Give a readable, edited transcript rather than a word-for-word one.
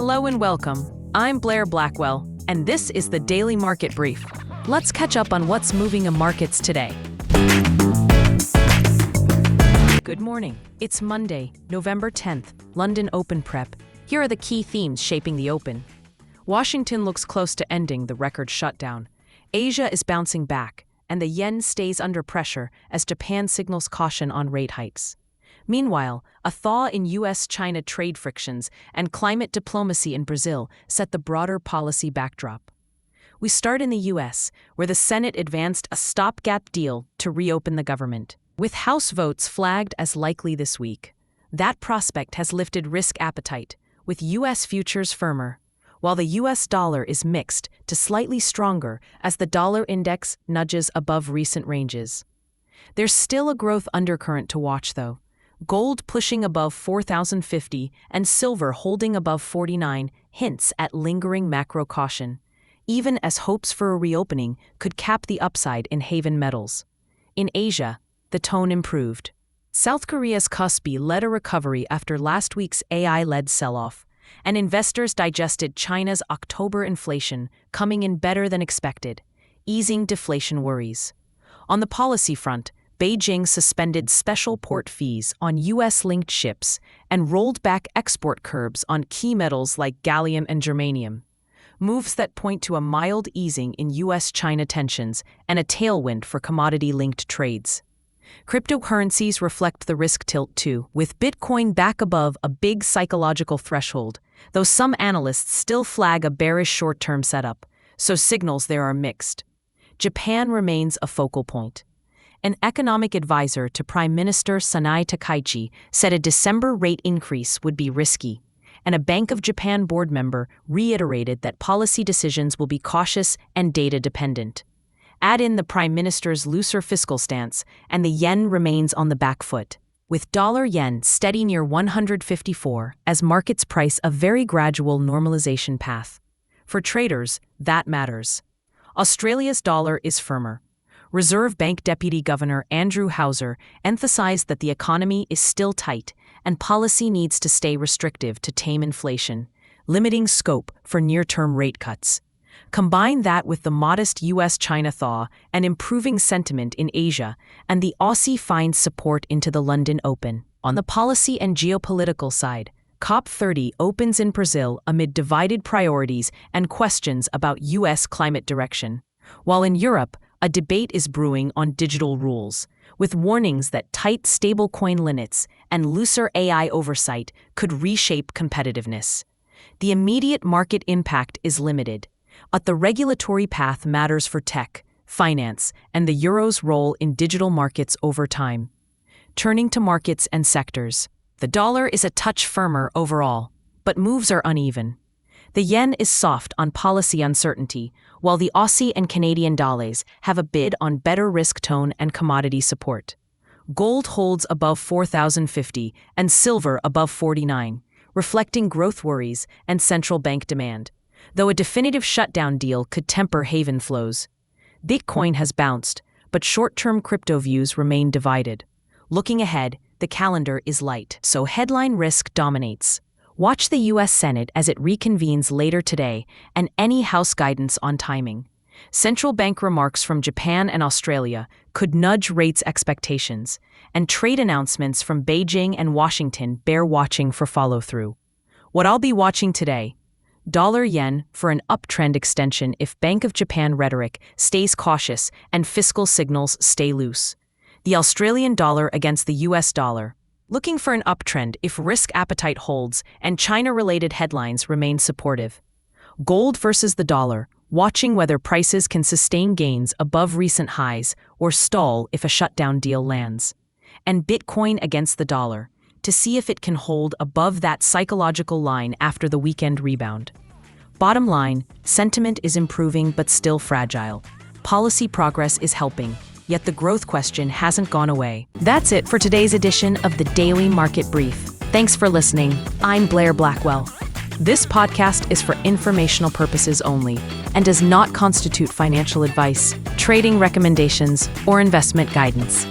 Hello and welcome. I'm Blair Blackwell, and this is the Daily Market Brief. Let's catch up on what's moving in markets today. Good morning. It's Monday, November 10th, London Open Prep. Here are the key themes shaping the open. Washington looks close to ending the record shutdown. Asia is bouncing back, and the yen stays under pressure as Japan signals caution on rate hikes. Meanwhile, a thaw in U.S.-China trade frictions and climate diplomacy in Brazil set the broader policy backdrop. We start in the U.S., where the Senate advanced a stopgap deal to reopen the government. With House votes flagged as likely this week, that prospect has lifted risk appetite, with U.S. futures firmer, while the U.S. dollar is mixed to slightly stronger as the dollar index nudges above recent ranges. There's still a growth undercurrent to watch, though. Gold pushing above 4,050 and silver holding above 49 hints at lingering macro caution, even as hopes for a reopening could cap the upside in haven metals. In Asia, the tone improved. South Korea's Kospi led a recovery after last week's AI-led sell-off, and investors digested China's October inflation coming in better than expected, easing deflation worries. On the policy front, Beijing suspended special port fees on U.S.-linked ships and rolled back export curbs on key metals like gallium and germanium, moves that point to a mild easing in U.S.-China tensions and a tailwind for commodity-linked trades. Cryptocurrencies reflect the risk tilt too, with Bitcoin back above a big psychological threshold, though some analysts still flag a bearish short-term setup, so signals there are mixed. Japan remains a focal point. An economic advisor to Prime Minister Sanai Takaichi said a December rate increase would be risky, and a Bank of Japan board member reiterated that policy decisions will be cautious and data-dependent. Add in the Prime Minister's looser fiscal stance, and the yen remains on the back foot, with dollar-yen steady near 154 as markets price a very gradual normalization path. For traders, that matters. Australia's dollar is firmer. Reserve Bank Deputy Governor Andrew Hauser emphasized that the economy is still tight and policy needs to stay restrictive to tame inflation, limiting scope for near-term rate cuts. Combine that with the modest U.S.-China thaw and improving sentiment in Asia, and the Aussie finds support into the London Open. On the policy and geopolitical side, COP30 opens in Brazil amid divided priorities and questions about U.S. climate direction, while in Europe, a debate is brewing on digital rules, with warnings that tight stablecoin limits and looser AI oversight could reshape competitiveness. The immediate market impact is limited, but the regulatory path matters for tech, finance, and the euro's role in digital markets over time. Turning to markets and sectors, the dollar is a touch firmer overall, but moves are uneven. The yen is soft on policy uncertainty, while the Aussie and Canadian dollars have a bid on better risk tone and commodity support. Gold holds above 4,050 and silver above 49, reflecting growth worries and central bank demand, though a definitive shutdown deal could temper haven flows. Bitcoin has bounced, but short-term crypto views remain divided. Looking ahead, the calendar is light, so headline risk dominates. Watch the U.S. Senate as it reconvenes later today and any House guidance on timing. Central bank remarks from Japan and Australia could nudge rates expectations, and trade announcements from Beijing and Washington bear watching for follow-through. What I'll be watching today: dollar-yen for an uptrend extension if Bank of Japan rhetoric stays cautious and fiscal signals stay loose. The Australian dollar against the U.S. dollar, looking for an uptrend if risk appetite holds and China-related headlines remain supportive. Gold versus the dollar, watching whether prices can sustain gains above recent highs or stall if a shutdown deal lands. And Bitcoin against the dollar, to see if it can hold above that psychological line after the weekend rebound. Bottom line, sentiment is improving but still fragile. Policy progress is helping, yet the growth question hasn't gone away. That's it for today's edition of the Daily Market Brief. Thanks for listening. I'm Blair Blackwell. This podcast is for informational purposes only and does not constitute financial advice, trading recommendations, or investment guidance.